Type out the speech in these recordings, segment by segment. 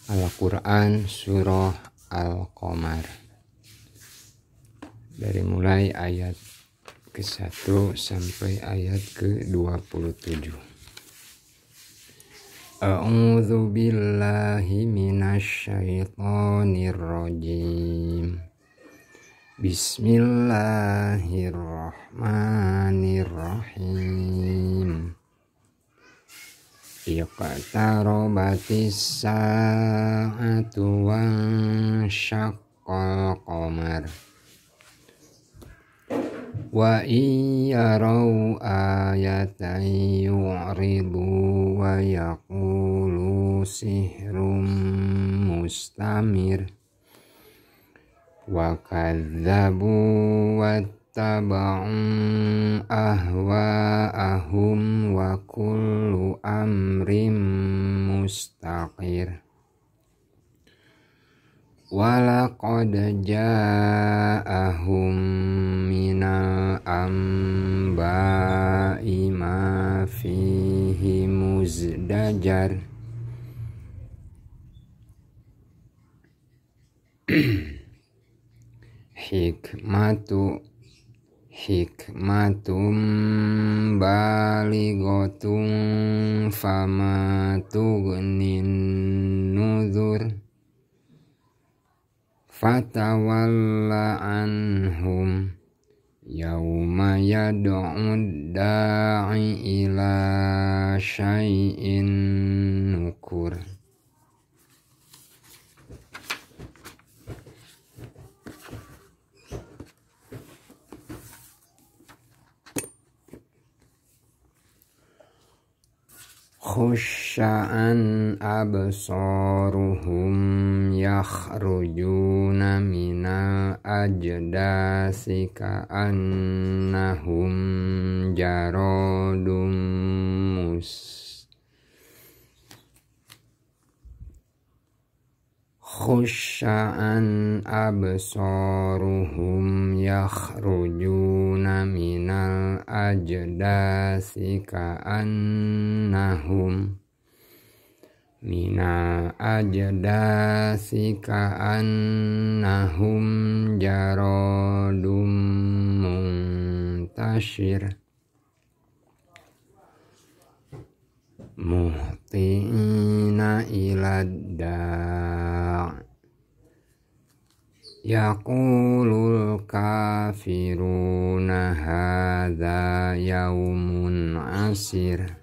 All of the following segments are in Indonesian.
Al-Quran Surah Al-Qamar, dari mulai ayat ke-1 sampai ayat ke-27. A'udzu billahi minasy syaithanir rajim. Bismillahirrahmanirrahim. Iqtarabatis sa'atu wansyaqqal qamar. Wa iyarau ayatan yu'ridu wa yaqulu sihrum mustamir. Wa kadzabu wattaba'u ahwa'ahum wa kullu amrin mustaqir. Walaqad ja'ahum minal anba'i ma fihi muzdajar. Hikmatum balighatun fama tughnin nuzur. Fatawalla anhum yauma yad'ud da'i ila syai'in nukur. Khusya'an absaruhum yakhrujuna minal ajdasi ka'annahum jaradum Khusya'an absaruhum yakhrujuna minal ajdasi ka'annahum jaradum muntashir. Muhti'ina ilad da' yaqulul kafiruna hadza yaumun asir.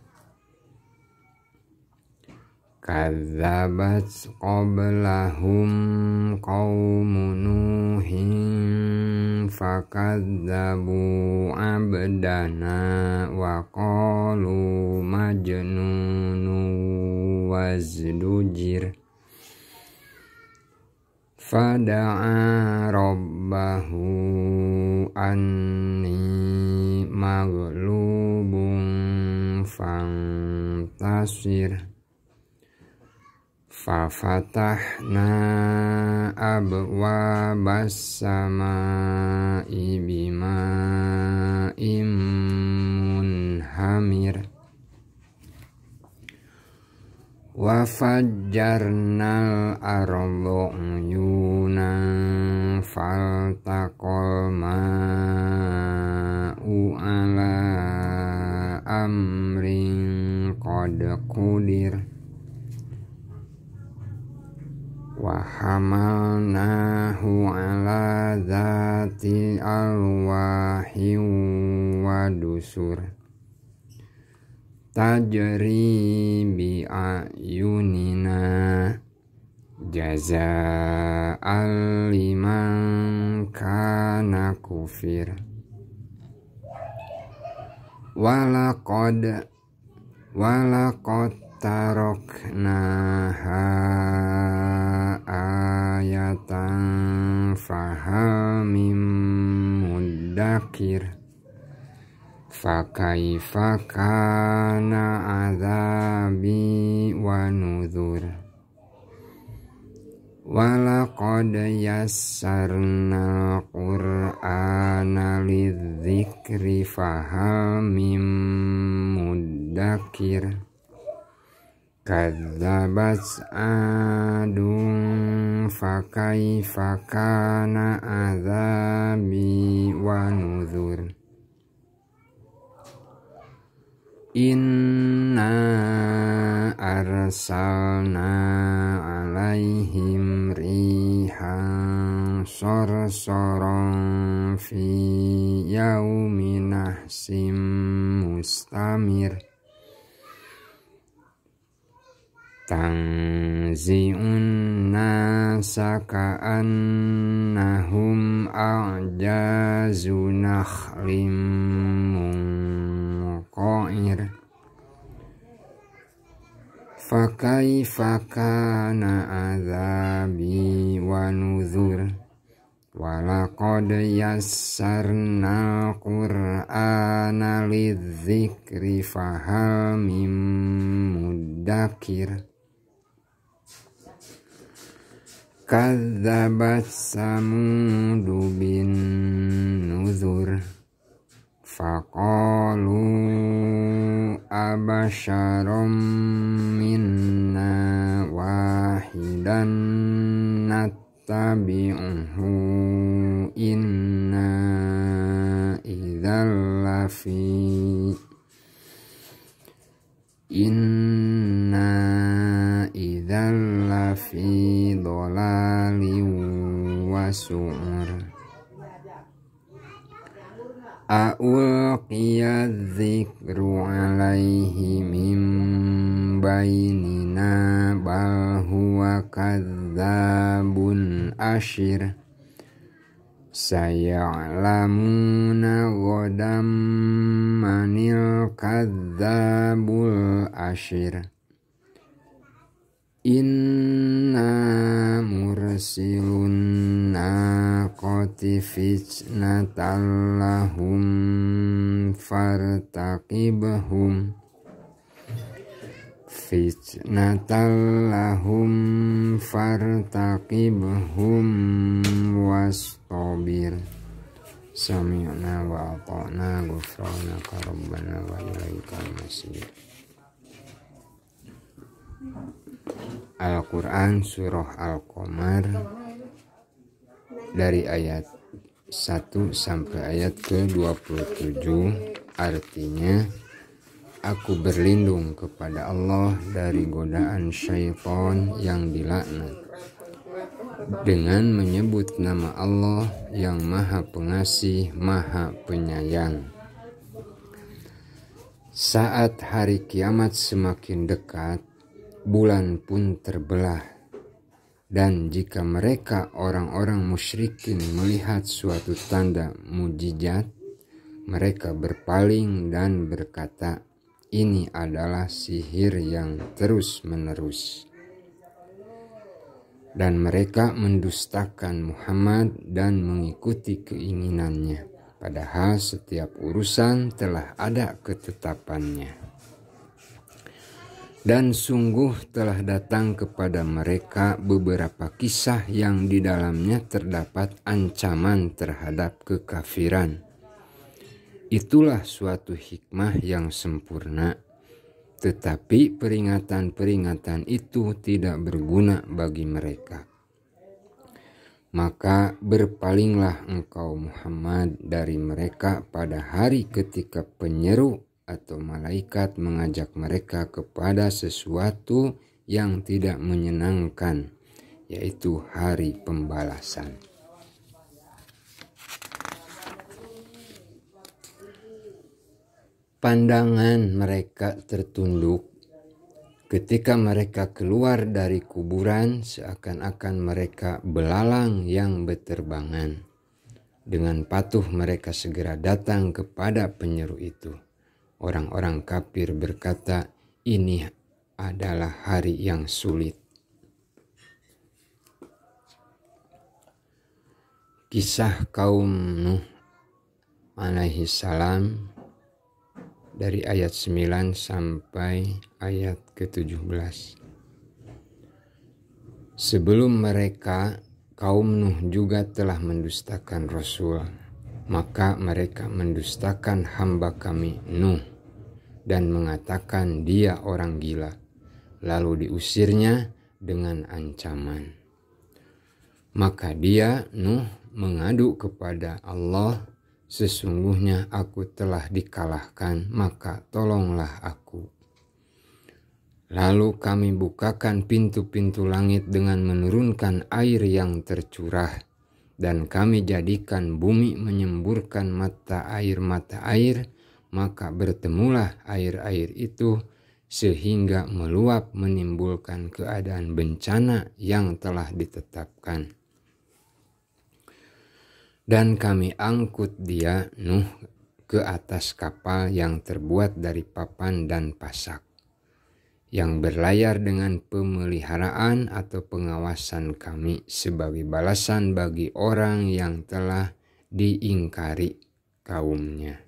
Kadzabat qablahum qaumun nuhin fakadzabu abdana wa qalu majnunu wazdujir. Fada'a rabbahu anni maghlubun fantasir. Fafatahna abwabas samai bima'im munhamir. Wa fajjarnal arda uyunan faltaqal ma'u ala amrin qad qudir. Wa hamalnahu ala dzati alwahi wa dusur. Tajri bi ayunina jazaa'an liman kana kufir. Walaqad taroknaha ayatan fahal mim muddakir. Fakaifa kana azabi wa nuzur. Walaqad yassarnal qur'ana lidzikri fahal mim muddakir. kadzabat adun fakaifa kana azabi wa nuzur. Inna arsalna alaihim rihan sorsoron fi yaumin nahsim mustamir tanzi'un nasa ka'annahum a'jazu nakhlim munqa'ir fakaifa kana azabi wa nuzur. Walaqad yassarna qur'ana lidzikri fahal mim muddakir. Kadzabat samudu bin nuzur faqalu abasharom minna wahidan nattabi'uhu inna idzal lafi dhalali wa su'ur. A'ulqiya dzikru alaihi min bainina bal huwa kadzabun ashir. Saya'lamuna ghodam manil kadzabul ashir. Inna mursilun naqati fitnatan lahum fartaqibhum wastabir. Sami'na wa ata'na ghufranaka rabbana wa ilaikal masir. Al-Quran Surah Al-Qamar dari ayat 1 sampai ayat ke-27. Artinya, aku berlindung kepada Allah dari godaan syaitan yang dilaknat dengan menyebut nama Allah yang Maha Pengasih, Maha Penyayang. Saat hari kiamat semakin dekat, bulan pun terbelah, dan jika mereka orang-orang musyrikin melihat suatu tanda mujizat, mereka berpaling dan berkata, ini adalah sihir yang terus-menerus. Dan mereka mendustakan Muhammad dan mengikuti keinginannya, padahal setiap urusan telah ada ketetapannya. Dan sungguh telah datang kepada mereka beberapa kisah yang di dalamnya terdapat ancaman terhadap kekafiran. Itulah suatu hikmah yang sempurna, tetapi peringatan-peringatan itu tidak berguna bagi mereka. Maka berpalinglah engkau Muhammad dari mereka pada hari ketika penyeru atau malaikat mengajak mereka kepada sesuatu yang tidak menyenangkan, yaitu hari pembalasan. Pandangan mereka tertunduk ketika mereka keluar dari kuburan, seakan-akan mereka belalang yang berterbangan. Dengan patuh mereka segera datang kepada penyeru itu. Orang-orang kafir berkata, ini adalah hari yang sulit. Kisah kaum Nuh alaihi salam dari ayat 9 sampai ayat ke-17. Sebelum mereka, kaum Nuh juga telah mendustakan Rasul. Maka mereka mendustakan hamba kami Nuh dan mengatakan dia orang gila. lalu diusirnya dengan ancaman. Maka dia, Nuh, mengadu kepada Allah, sesungguhnya aku telah dikalahkan, maka tolonglah aku. Lalu kami bukakan pintu-pintu langit dengan menurunkan air yang tercurah, dan kami jadikan bumi menyemburkan mata air, maka bertemulah air-air itu sehingga meluap menimbulkan keadaan bencana yang telah ditetapkan. Dan kami angkut dia, Nuh, ke atas kapal yang terbuat dari papan dan pasak, yang berlayar dengan pemeliharaan atau pengawasan kami sebagai balasan bagi orang yang telah diingkari kaumnya.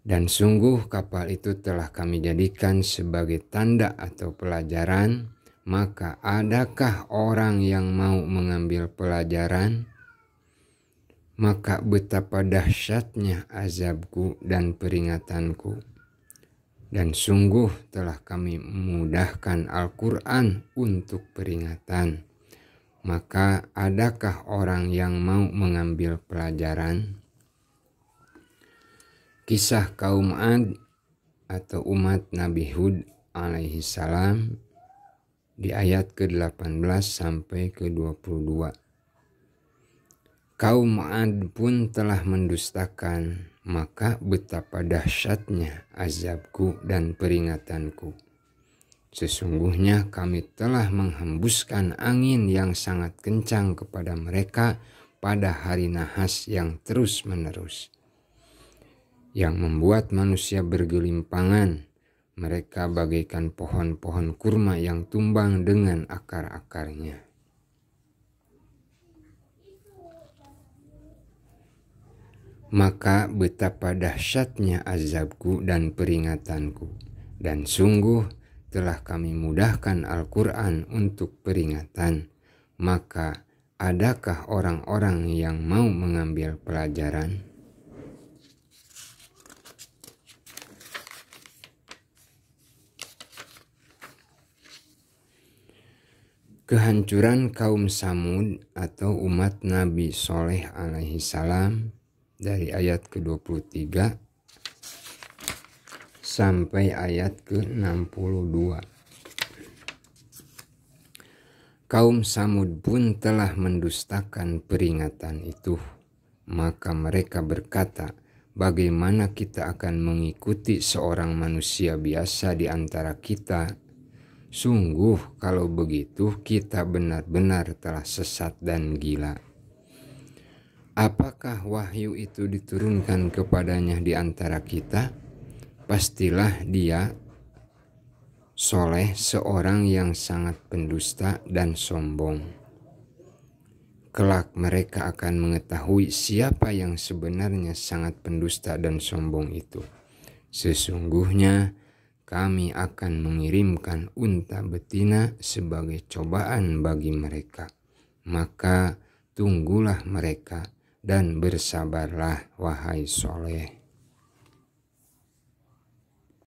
Dan sungguh kapal itu telah kami jadikan sebagai tanda atau pelajaran, maka adakah orang yang mau mengambil pelajaran? Maka betapa dahsyatnya azabku dan peringatanku. Dan sungguh telah kami memudahkan Al-Quran untuk peringatan. Maka adakah orang yang mau mengambil pelajaran? Kisah kaum Ad atau umat Nabi Hud alaihi salam di ayat ke-18 sampai ke-22. Kaum Ad pun telah mendustakan, maka betapa dahsyatnya azabku dan peringatanku. Sesungguhnya kami telah menghembuskan angin yang sangat kencang kepada mereka pada hari nahas yang terus-menerus, yang membuat manusia bergelimpangan. Mereka bagaikan pohon-pohon kurma yang tumbang dengan akar-akarnya. Maka betapa dahsyatnya azabku dan peringatanku, dan sungguh telah kami mudahkan Al-Quran untuk peringatan. Maka adakah orang-orang yang mau mengambil pelajaran? Kehancuran kaum Samud atau umat Nabi Soleh alaihi salam dari ayat ke-23 sampai ayat ke-62. Kaum Samud pun telah mendustakan peringatan itu. Maka mereka berkata, bagaimana kita akan mengikuti seorang manusia biasa di antara kita? Sungguh kalau begitu kita benar-benar telah sesat dan gila. Apakah wahyu itu diturunkan kepadanya di antara kita? Pastilah dia soleh, seorang yang sangat pendusta dan sombong. Kelak mereka akan mengetahui siapa yang sebenarnya sangat pendusta dan sombong itu. Sesungguhnya kami akan mengirimkan unta betina sebagai cobaan bagi mereka. Maka tunggulah mereka dan bersabarlah, wahai soleh.